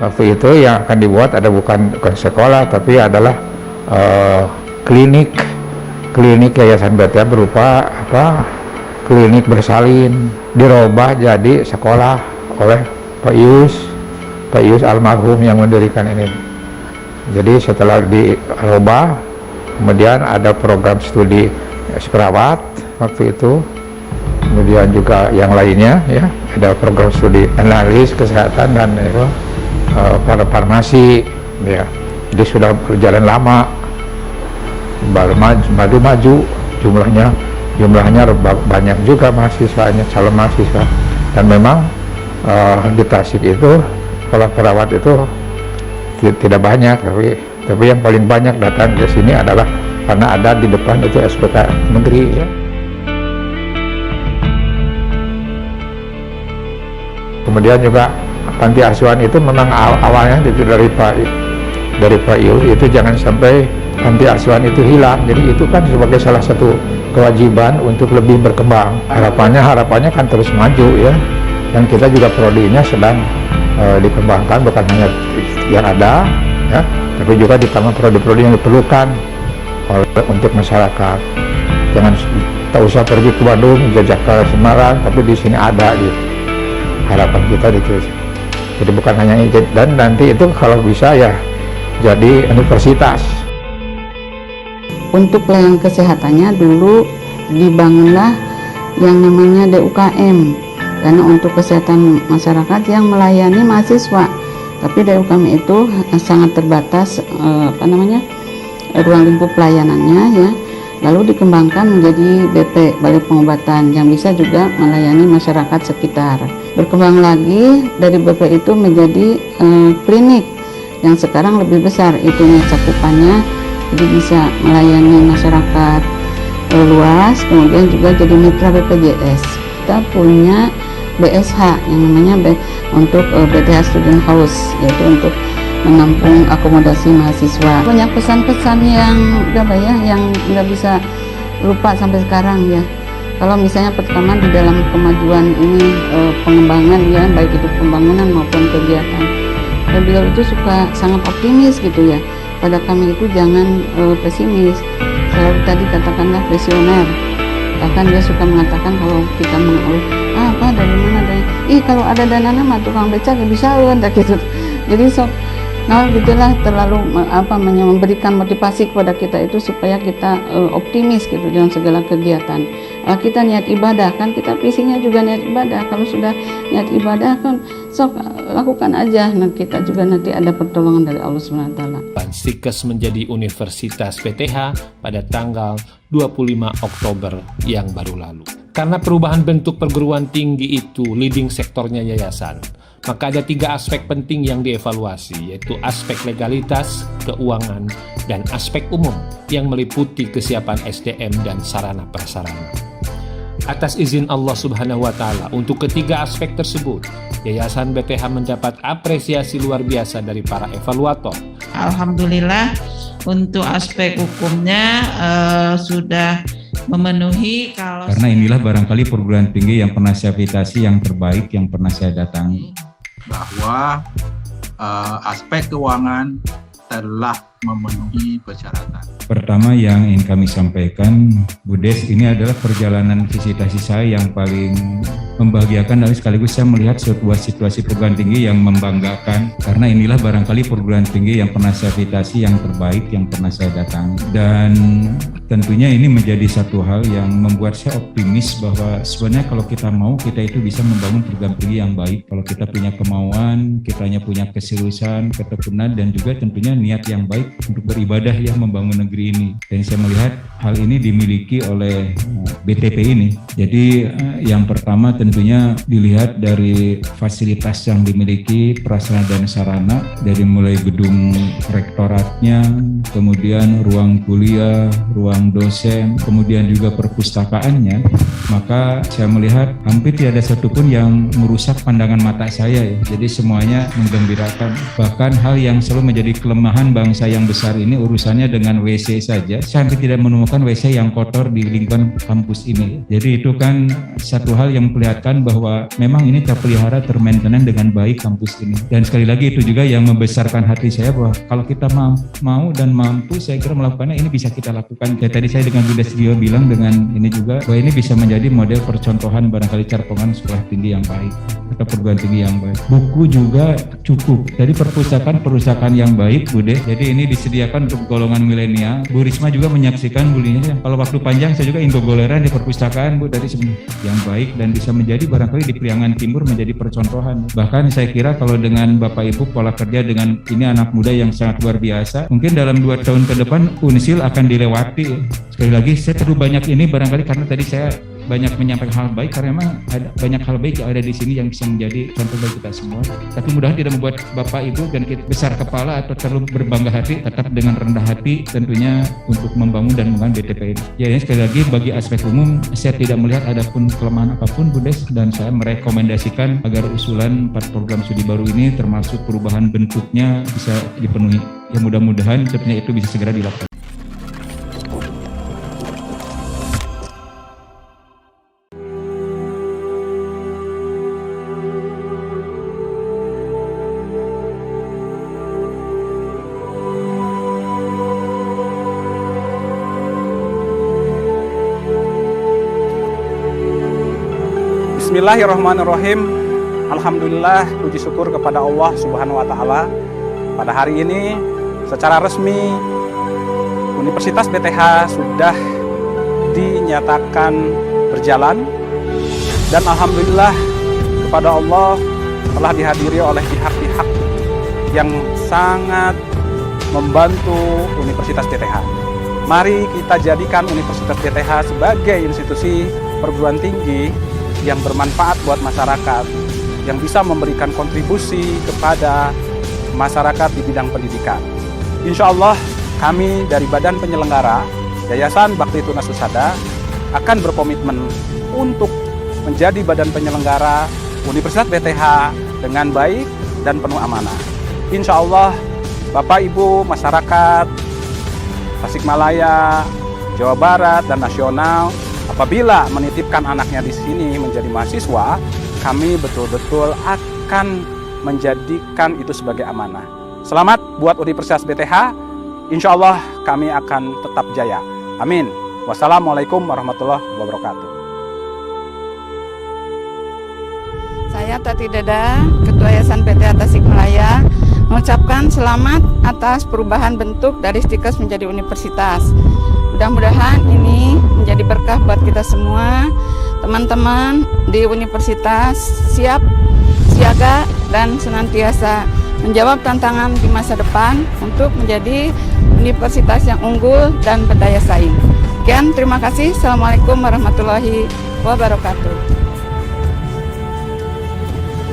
Waktu itu yang akan dibuat ada bukan sekolah, tapi adalah klinik Yayasan BTH berupa klinik bersalin, dirubah jadi sekolah oleh Pak Yus almarhum yang mendirikan ini. Jadi setelah dirubah, kemudian ada program studi perawat waktu itu, kemudian juga yang lainnya ya, ada program studi analis kesehatan dan para farmasi ya. Jadi sudah berjalan lama, baru maju jumlahnya banyak juga mahasiswanya, calon mahasiswa. Dan memang di Tasik itu kalau perawat itu tidak banyak, tapi yang paling banyak datang ke sini adalah karena ada di depan itu SPK negeri ya. Kemudian juga panti asuhan itu memang awalnya itu dari Pak Yul itu jangan sampai panti asuhan itu hilang. Jadi itu kan sebagai salah satu kewajiban untuk lebih berkembang. Harapannya kan terus maju ya. Dan kita juga prodinya sedang dikembangkan, bukan hanya yang ada ya, tapi juga ditambah prodi-prodi yang diperlukan untuk masyarakat. Jangan tak usah pergi ke Bandung, Jakarta, Semarang, tapi di sini ada gitu. Harapan kita gitu. Jadi bukan hanya itu, dan nanti itu kalau bisa ya jadi universitas. Untuk pelayanan kesehatannya dulu dibangunlah yang namanya DUKM, karena untuk kesehatan masyarakat yang melayani mahasiswa. Tapi DUKM itu sangat terbatas ruang lingkup pelayanannya ya. Lalu dikembangkan menjadi BP, Balai Pengobatan, yang bisa juga melayani masyarakat sekitar. Berkembang lagi dari BP itu menjadi klinik yang sekarang lebih besar itunya cakupannya, jadi bisa melayani masyarakat luas. Kemudian juga jadi mitra BPJS. Kita punya BSH yang namanya untuk BTH Student House, yaitu untuk menampung akomodasi mahasiswa. Banyak pesan-pesan yang nggak bisa lupa sampai sekarang ya. Kalau misalnya pertama di dalam kemajuan ini pengembangan ya, baik itu pembangunan maupun kegiatan, beliau itu suka sangat optimis gitu ya. Pada kami itu jangan pesimis, selalu tadi katakanlah visioner. Bahkan dia suka mengatakan kalau kita mengeluh, dari mana kalau ada dana mah tukang becak bisa gitu. Jadi gitulah, terlalu memberikan motivasi kepada kita itu supaya kita optimis gitu dalam segala kegiatan. Kita niat ibadah kan, kita visinya juga niat ibadah. Kalau sudah niat ibadah kan lakukan aja. Nah, kita juga nanti ada pertolongan dari Allah SWT. Stikes menjadi Universitas PTH pada tanggal 25 Oktober yang baru lalu. Karena perubahan bentuk perguruan tinggi itu leading sektornya yayasan, maka ada 3 aspek penting yang dievaluasi, yaitu aspek legalitas, keuangan, dan aspek umum yang meliputi kesiapan SDM dan sarana prasarana. Atas izin Allah Subhanahu wa Ta'ala, untuk ketiga aspek tersebut, Yayasan BTH mendapat apresiasi luar biasa dari para evaluator. Alhamdulillah, untuk aspek hukumnya sudah memenuhi. Karena inilah barangkali perguruan tinggi yang pernah saya visitasi yang terbaik yang pernah saya datangi. Bahwa aspek keuangan telah memenuhi persyaratan. Pertama yang ingin kami sampaikan, Bu Des, ini adalah perjalanan visitasi saya yang paling membahagiakan dan sekaligus saya melihat sebuah situasi perguruan tinggi yang membanggakan, karena inilah barangkali perguruan tinggi yang pernah saya visitasi yang terbaik yang pernah saya datangi. Dan tentunya ini menjadi satu hal yang membuat saya optimis bahwa sebenarnya kalau kita mau, kita itu bisa membangun perguruan tinggi yang baik. Kalau kita punya kemauan, kita hanya punya keseriusan, ketekunan, dan juga tentunya niat yang baik untuk beribadah ya membangun negeri ini. Dan saya melihat hal ini dimiliki oleh BTP ini. Jadi yang pertama tentunya dilihat dari fasilitas yang dimiliki, prasarana dan sarana, dari mulai gedung rektoratnya, kemudian ruang kuliah, ruang dosen, kemudian juga perpustakaannya, maka saya melihat hampir tidak ada satupun yang merusak pandangan mata saya ya. Jadi semuanya menggembirakan. Bahkan hal yang selalu menjadi kelemahan bangsa yang yang besar ini urusannya dengan WC saja. Saya hampir tidak menemukan WC yang kotor di lingkungan kampus ini. Jadi itu kan satu hal yang memperlihatkan bahwa memang ini terpelihara, termaintenance dengan baik kampus ini. Dan sekali lagi itu juga yang membesarkan hati saya bahwa kalau kita mau dan mampu, saya kira melakukannya ini bisa kita lakukan. Kayak tadi saya dengan Bunda Studio bilang dengan ini juga bahwa ini bisa menjadi model percontohan barangkali cara sekolah tinggi yang baik atau perguruan tinggi yang baik. Buku juga cukup. Jadi perpustakaan yang baik, Bude. Jadi ini disediakan untuk golongan milenial. Bu Risma juga menyaksikan bulinya. Kalau waktu panjang saya juga ingogoleran di perpustakaan, Bu, dari yang baik dan bisa menjadi barangkali di Priangan Timur menjadi percontohan. Bahkan saya kira kalau dengan Bapak Ibu pola kerja dengan ini anak muda yang sangat luar biasa, mungkin dalam 2 tahun ke depan Unsil akan dilewati. Sekali lagi saya perlu banyak ini barangkali karena tadi saya banyak menyampaikan hal baik karena memang ada banyak hal baik yang ada di sini yang bisa menjadi contoh bagi kita semua. Tapi mudah-mudahan tidak membuat Bapak Ibu dan kita besar kepala atau terlalu berbangga hati, tetap dengan rendah hati tentunya untuk membangun dan membangun BTP ini. Ya, ini sekali lagi bagi aspek umum saya tidak melihat ada pun kelemahan apapun, Bu Des, dan saya merekomendasikan agar usulan 4 program studi baru ini termasuk perubahan bentuknya bisa dipenuhi. Ya mudah-mudahan tentunya itu bisa segera dilakukan. Bismillahirrahmanirrahim. Alhamdulillah, puji syukur kepada Allah Subhanahu wa taala. Pada hari ini secara resmi Universitas BTH sudah dinyatakan berjalan dan alhamdulillah kepada Allah telah dihadiri oleh pihak-pihak yang sangat membantu Universitas BTH. Mari kita jadikan Universitas BTH sebagai institusi perguruan tinggi yang bermanfaat buat masyarakat, yang bisa memberikan kontribusi kepada masyarakat di bidang pendidikan. Insya Allah kami dari Badan Penyelenggara Yayasan Bakti Tunas Husada akan berkomitmen untuk menjadi badan penyelenggara Universitas BTH dengan baik dan penuh amanah. Insya Allah Bapak Ibu masyarakat Tasikmalaya, Jawa Barat dan nasional apabila menitipkan anaknya di sini menjadi mahasiswa, kami betul-betul akan menjadikan itu sebagai amanah. Selamat buat Universitas BTH, insya Allah kami akan tetap jaya. Amin. Wassalamualaikum warahmatullahi wabarakatuh. Saya Tati Deda, Ketua Yayasan BTH Tasikmalaya, mengucapkan selamat atas perubahan bentuk dari Stikes menjadi universitas. Mudah-mudahan ini menjadi berkah buat kita semua. Teman-teman di universitas siap, siaga, dan senantiasa menjawab tantangan di masa depan untuk menjadi universitas yang unggul dan berdaya saing. Sekian, terima kasih. Assalamualaikum warahmatullahi wabarakatuh.